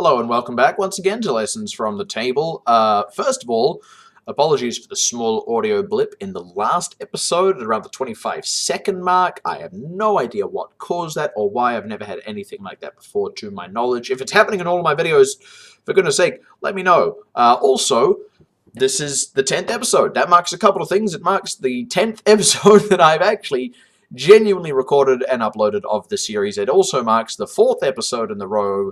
Hello and welcome back once again to Lessons from the Table. First of all, apologies for the small audio blip in the last episode at around the 25-second mark. I have no idea what caused that or why. I've never had anything like that before to my knowledge. If it's happening in all of my videos, for goodness sake, let me know. Also, this is the 10th episode. That marks a couple of things. It marks the 10th episode that I've actually genuinely recorded and uploaded of the series. It also marks the 4th episode in the row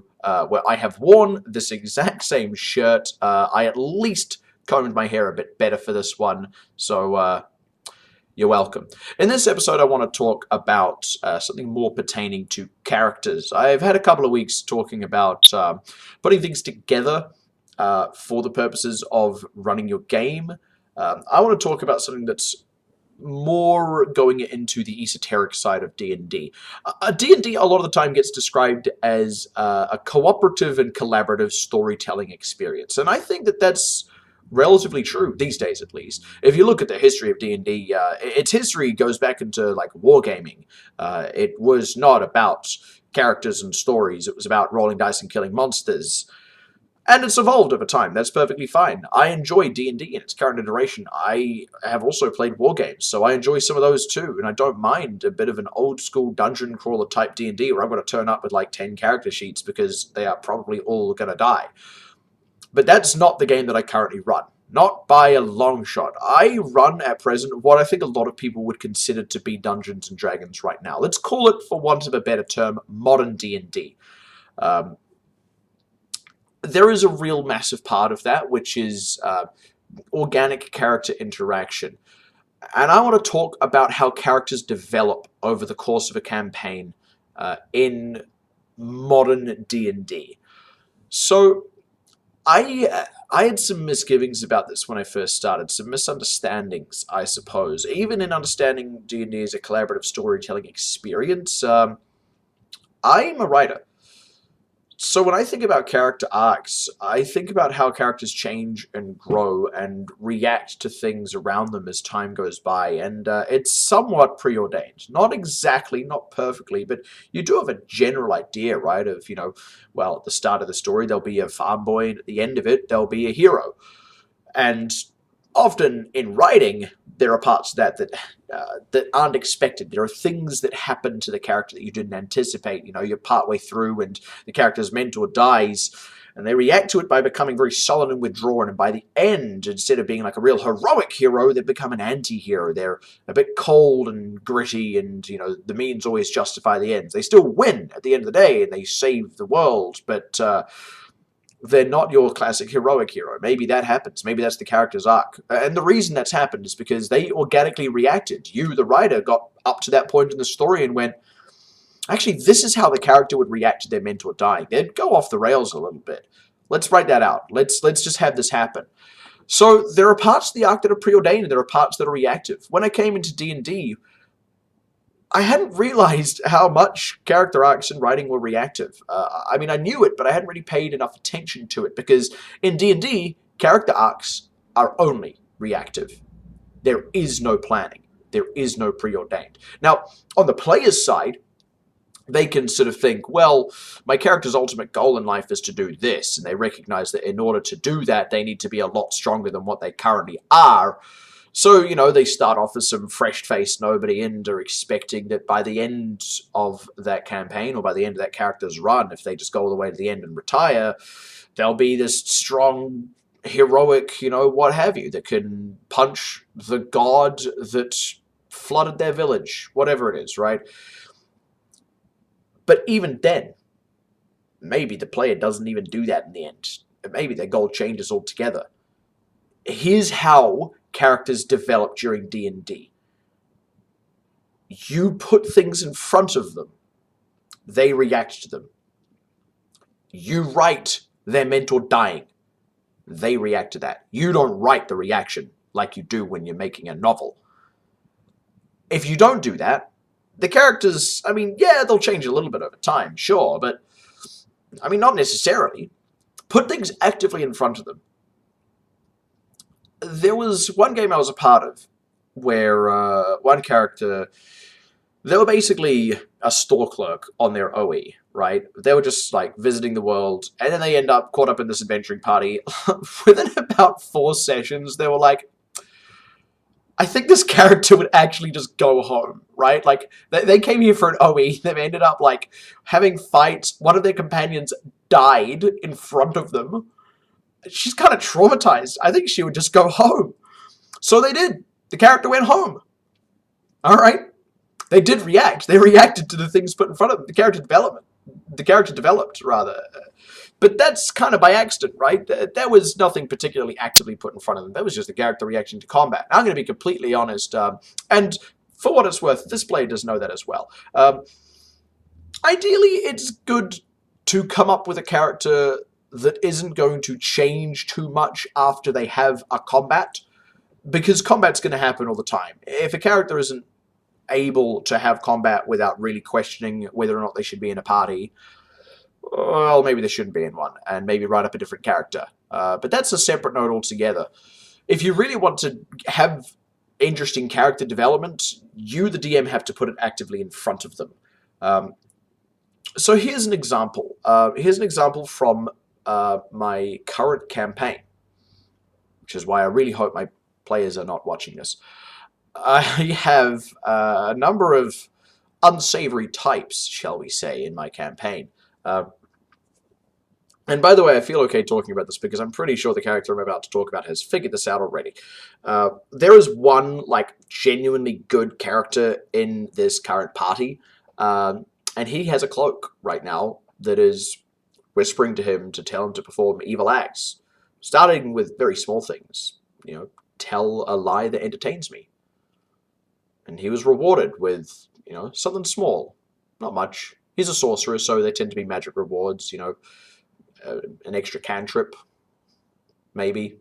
where I have worn this exact same shirt. I at least combed my hair a bit better for this one, so you're welcome. In this episode, I want to talk about something more pertaining to characters. I've had a couple of weeks talking about putting things together for the purposes of running your game. I want to talk about something that's more going into the esoteric side of D&D. D&D a lot of the time gets described as a cooperative and collaborative storytelling experience, and I think that that's relatively true these days, at least. If you look at the history of D&D, its history goes back into like wargaming. It was not about characters and stories. It was about rolling dice and killing monsters. And it's evolved over time. That's perfectly fine. I enjoy D&D in its current iteration. I have also played war games, so I enjoy some of those too. And I don't mind a bit of an old-school dungeon crawler type D&D where I'm going to turn up with like 10 character sheets because they are probably all going to die. But that's not the game that I currently run. Not by a long shot. I run at present what I think a lot of people would consider to be Dungeons & Dragons right now. Let's call it, for want of a better term, modern D&D. There is a real massive part of that, which is organic character interaction. And I want to talk about how characters develop over the course of a campaign in modern D&D. So, I had some misgivings about this when I first started, some misunderstandings, I suppose. Even in understanding D&D as a collaborative storytelling experience, I'm a writer. So when I think about character arcs, I think about how characters change and grow and react to things around them as time goes by, and it's somewhat preordained. Not exactly, not perfectly, but you do have a general idea, right, of, well, at the start of the story there'll be a farm boy, and at the end of it there'll be a hero. And often in writing, there are parts of that aren't expected. There are things that happen to the character that you didn't anticipate. You're partway through and the character's mentor dies, and they react to it by becoming very sullen and withdrawn, and by the end, instead of being like a real heroic hero, they become an anti-hero. They're a bit cold and gritty, and, the means always justify the ends. They still win at the end of the day, and they save the world, but they're not your classic heroic hero. Maybe that happens. Maybe that's the character's arc. And the reason that's happened is because they organically reacted. You, the writer, got up to that point in the story and went, actually, this is how the character would react to their mentor dying. They'd go off the rails a little bit. Let's write that out. Let's just have this happen. So there are parts of the arc that are preordained, and there are parts that are reactive. When I came into D&D, I hadn't realized how much character arcs in writing were reactive. I mean, I knew it, but I hadn't really paid enough attention to it, because in D&D, character arcs are only reactive. There is no planning. There is no preordained. Now, on the player's side, they can sort of think, well, my character's ultimate goal in life is to do this, and they recognize that in order to do that, they need to be a lot stronger than what they currently are. So, they start off as some fresh-faced nobody and are expecting that by the end of that campaign, or by the end of that character's run, if they just go all the way to the end and retire, they'll be this strong, heroic, what have you, that can punch the god that flooded their village, whatever it is, right? But even then, maybe the player doesn't even do that in the end. Maybe their goal changes altogether. Here's how characters develop during D&D. You put things in front of them. They react to them. You write their mentor dying. They react to that. You don't write the reaction like you do when you're making a novel. If you don't do that, the characters, I mean, yeah, they'll change a little bit over time, sure, but, I mean, not necessarily. Put things actively in front of them. There was one game I was a part of where one character, they were basically a store clerk on their OE, right? They were just like visiting the world, and then they end up caught up in this adventuring party. Within about 4 sessions, they were like, I think this character would actually just go home, right? Like, they came here for an OE, they've ended up, like, having fights. One of their companions died in front of them. She's kind of traumatized. I think she would just go home. So they did. The character went home. Alright? They did react. They reacted to the things put in front of them. The character developed, rather. But that's kind of by accident, right? There was nothing particularly actively put in front of them. That was just the character reaction to combat. I'm going to be completely honest, and for what it's worth, this player does know that as well. Ideally, it's good to come up with a character that isn't going to change too much after they have a combat, because combat's going to happen all the time. If a character isn't able to have combat without really questioning whether or not they should be in a party, well, maybe they shouldn't be in one, and maybe write up a different character. But that's a separate note altogether. If you really want to have interesting character development, you, the DM, have to put it actively in front of them. So here's an example. Here's an example from my current campaign, which is why I really hope my players are not watching this. I have a number of unsavory types, shall we say, in my campaign. And by the way, I feel okay talking about this because I'm pretty sure the character I'm about to talk about has figured this out already. There is one, like, genuinely good character in this current party, and he has a cloak right now that is whispering to him to tell him to perform evil acts, starting with very small things. You know, tell a lie that entertains me. And he was rewarded with, you know, something small, not much. He's a sorcerer, so they tend to be magic rewards, you know, an extra cantrip, maybe.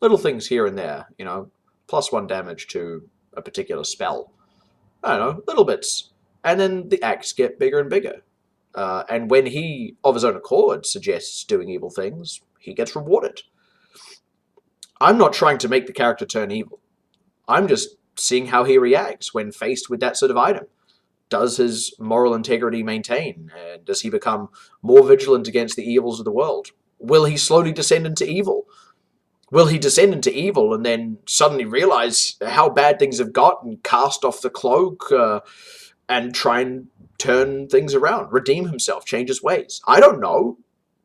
Little things here and there, you know, +1 damage to a particular spell. I don't know, little bits. And then the acts get bigger and bigger. And when he, of his own accord, suggests doing evil things, he gets rewarded. I'm not trying to make the character turn evil. I'm just seeing how he reacts when faced with that sort of item. Does his moral integrity maintain? And does he become more vigilant against the evils of the world? Will he slowly descend into evil? Will he descend into evil and then suddenly realize how bad things have got and cast off the cloak and try and turn things around, redeem himself, change his ways? I don't know.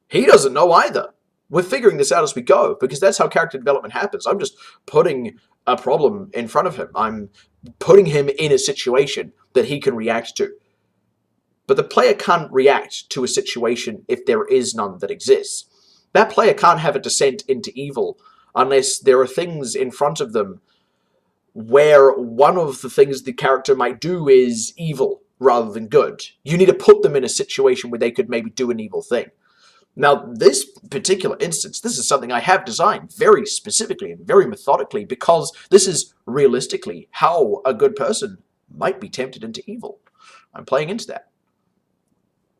He doesn't know either. We're figuring this out as we go, because that's how character development happens. I'm just putting a problem in front of him. I'm putting him in a situation that he can react to. But the player can't react to a situation if there is none that exists. That player can't have a descent into evil unless there are things in front of them where one of the things the character might do is evil rather than good. You need to put them in a situation where they could maybe do an evil thing. Now, this particular instance, this is something I have designed very specifically and very methodically, because this is realistically how a good person might be tempted into evil. I'm playing into that.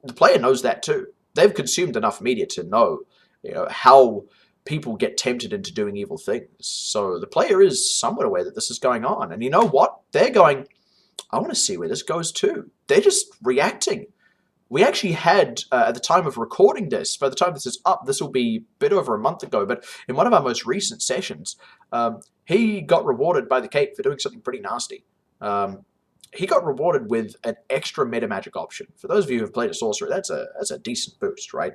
The player knows that too. They've consumed enough media to know, you know, how people get tempted into doing evil things. So the player is somewhat aware that this is going on. And you know what? They're going, I want to see where this goes too. They're just reacting. We actually had, at the time of recording this, by the time this is up, this will be a bit over a month ago, but in one of our most recent sessions, he got rewarded by the Cape for doing something pretty nasty. He got rewarded with an extra meta magic option. For those of you who have played a sorcerer, that's a decent boost, right?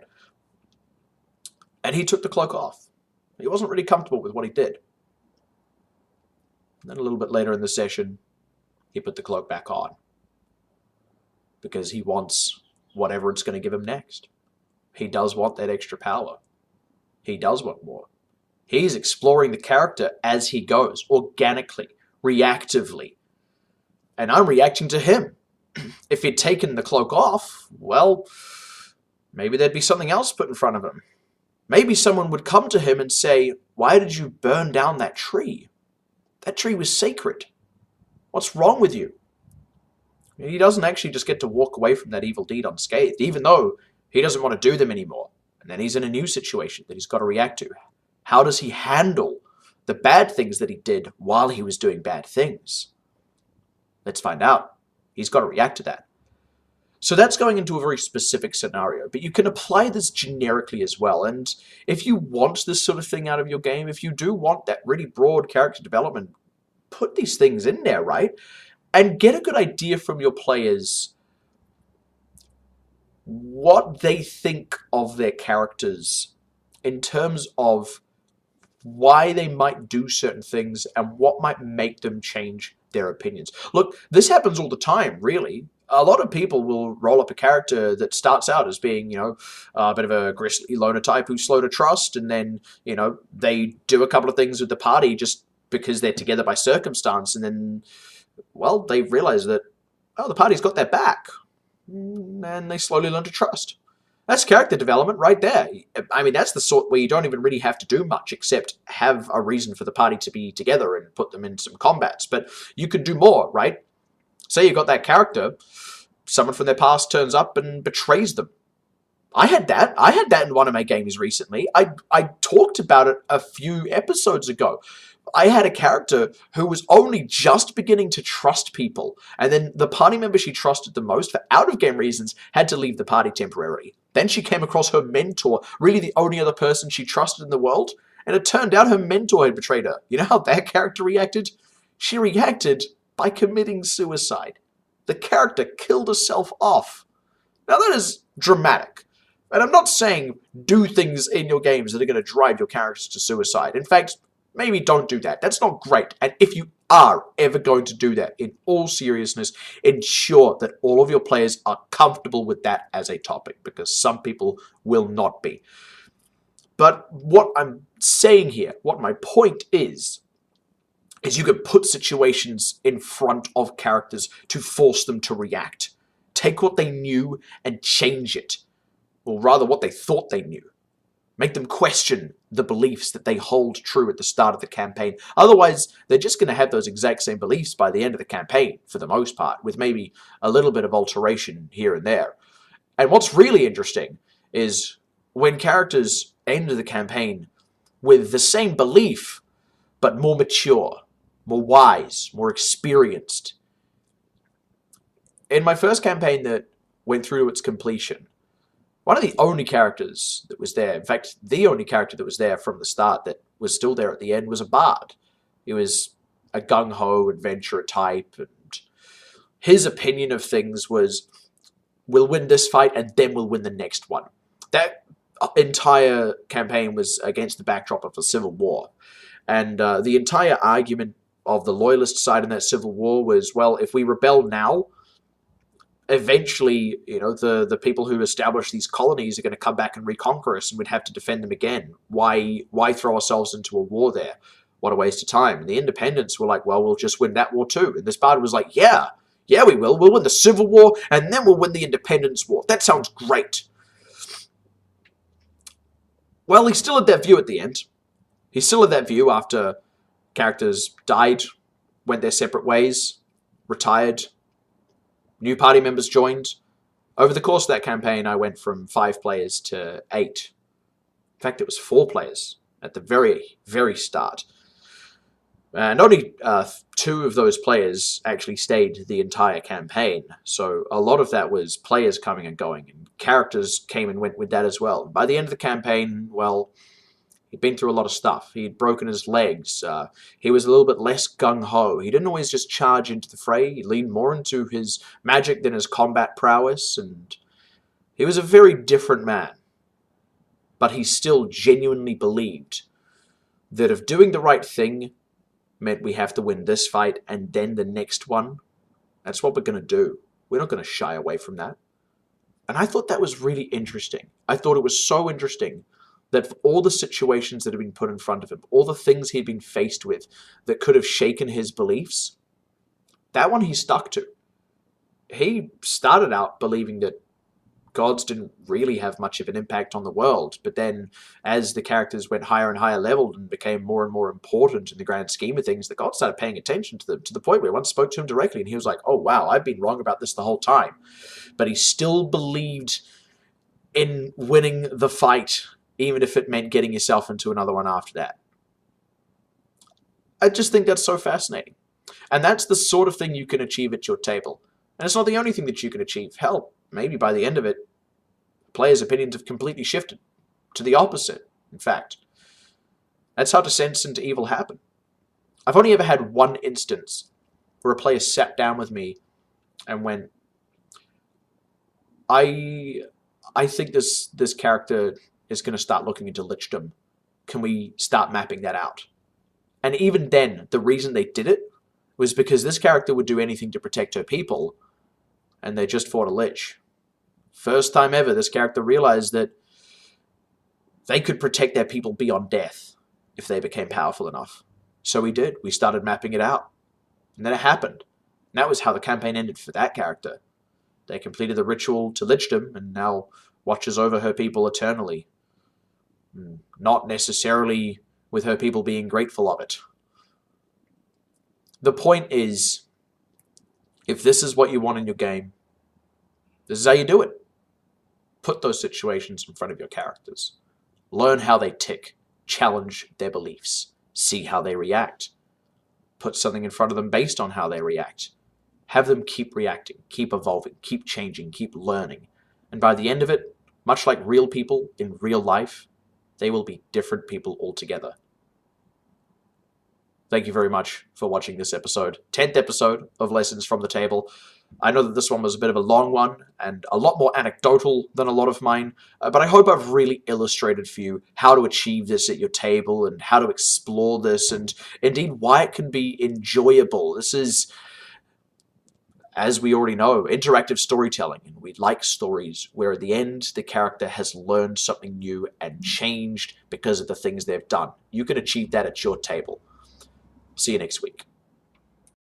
And he took the cloak off. He wasn't really comfortable with what he did. And then a little bit later in the session, he put the cloak back on, because he wants whatever it's going to give him next. He does want that extra power. He does want more. He's exploring the character as he goes, organically, reactively. And I'm reacting to him. If he'd taken the cloak off, well, maybe there'd be something else put in front of him. Maybe someone would come to him and say, why did you burn down that tree? That tree was sacred. What's wrong with you? He doesn't actually just get to walk away from that evil deed unscathed, even though he doesn't want to do them anymore. And then he's in a new situation that he's got to react to. How does he handle the bad things that he did while he was doing bad things? Let's find out. He's got to react to that. So that's going into a very specific scenario, but you can apply this generically as well. And if you want this sort of thing out of your game, if you do want that really broad character development, put these things in there, right? And get a good idea from your players what they think of their characters in terms of why they might do certain things and what might make them change their opinions. Look, this happens all the time, really. A lot of people will roll up a character that starts out as being, a bit of a grisly loner type who's slow to trust, and then, they do a couple of things with the party just because they're together by circumstance, and then, well, they realize that, oh, the party's got their back, and they slowly learn to trust. That's character development right there. I mean, that's the sort where you don't even really have to do much except have a reason for the party to be together and put them in some combats. But you could do more, right? Say you got that character, someone from their past turns up and betrays them. I had that. I had that in one of my games recently. I talked about it a few episodes ago. I had a character who was only just beginning to trust people, and then the party member she trusted the most, for out-of-game reasons, had to leave the party temporarily. Then she came across her mentor, really the only other person she trusted in the world, and it turned out her mentor had betrayed her. You know how that character reacted? She reacted by committing suicide. The character killed herself off. Now that is dramatic. And I'm not saying do things in your games that are going to drive your characters to suicide. In fact, maybe don't do that. That's not great. And if you are ever going to do that, in all seriousness, ensure that all of your players are comfortable with that as a topic, because some people will not be. But what I'm saying here, what my point is you can put situations in front of characters to force them to react. Take what they knew and change it. Or rather, what they thought they knew. Make them question the beliefs that they hold true at the start of the campaign. Otherwise, they're just going to have those exact same beliefs by the end of the campaign, for the most part, with maybe a little bit of alteration here and there. And what's really interesting is when characters end the campaign with the same belief, but more mature, more wise, more experienced. In my first campaign that went through to its completion, one of the only characters that was there, in fact, the only character that was there from the start that was still there at the end, was a bard. He was a gung-ho adventurer type, and his opinion of things was, we'll win this fight and then we'll win the next one. That entire campaign was against the backdrop of a civil war. And the entire argument of the loyalist side in that civil war was, well, if we rebel now, eventually, the people who established these colonies are going to come back and reconquer us, and we'd have to defend them again. Why throw ourselves into a war there? What a waste of time. And the independents were like, well, we'll just win that war too. And this bard was like, yeah, we will. We'll win the Civil War, and then we'll win the Independence War. That sounds great. Well, he still had that view at the end. He still had that view after characters died, went their separate ways, retired, new party members joined. Over the course of that campaign, I went from 5 players to 8. In fact, it was 4 players at the very, very start. And only 2 of those players actually stayed the entire campaign. So a lot of that was players coming and going, and characters came and went with that as well. By the end of the campaign, well, he'd been through a lot of stuff. He'd broken his legs. He was a little bit less gung-ho. He didn't always just charge into the fray. He leaned more into his magic than his combat prowess, and he was a very different man. But he still genuinely believed that if doing the right thing meant we have to win this fight and then the next one, that's what we're going to do. We're not going to shy away from that. And I thought that was really interesting. I thought it was so interesting that for all the situations that had been put in front of him, all the things he'd been faced with that could have shaken his beliefs, that one he stuck to. He started out believing that gods didn't really have much of an impact on the world, but then as the characters went higher and higher leveled and became more and more important in the grand scheme of things, the gods started paying attention to them, to the point where one spoke to him directly, and he was like, oh wow, I've been wrong about this the whole time. But he still believed in winning the fight, even if it meant getting yourself into another one after that. I just think that's so fascinating. And that's the sort of thing you can achieve at your table. And it's not the only thing that you can achieve. Hell, maybe by the end of it, players' opinions have completely shifted to the opposite, in fact. That's how descent into evil happened. I've only ever had one instance where a player sat down with me and went, I think this character is going to start looking into lichdom. Can we start mapping that out? And even then, the reason they did it was because this character would do anything to protect her people, and they just fought a lich. First time ever, this character realized that they could protect their people beyond death if they became powerful enough. So we did. We started mapping it out. And then it happened. And that was how the campaign ended for that character. They completed the ritual to lichdom and now watches over her people eternally. Not necessarily with her people being grateful of it. The point is, if this is what you want in your game, this is how you do it. Put those situations in front of your characters. Learn how they tick. Challenge their beliefs. See how they react. Put something in front of them based on how they react. Have them keep reacting, keep evolving, keep changing, keep learning. And by the end of it, much like real people in real life, they will be different people altogether. Thank you very much for watching this episode, 10th episode of Lessons from the Table. I know that this one was a bit of a long one and a lot more anecdotal than a lot of mine, but I hope I've really illustrated for you how to achieve this at your table and how to explore this and indeed why it can be enjoyable. This is, as we already know, interactive storytelling, and we like stories where at the end the character has learned something new and changed because of the things they've done. You can achieve that at your table. See you next week.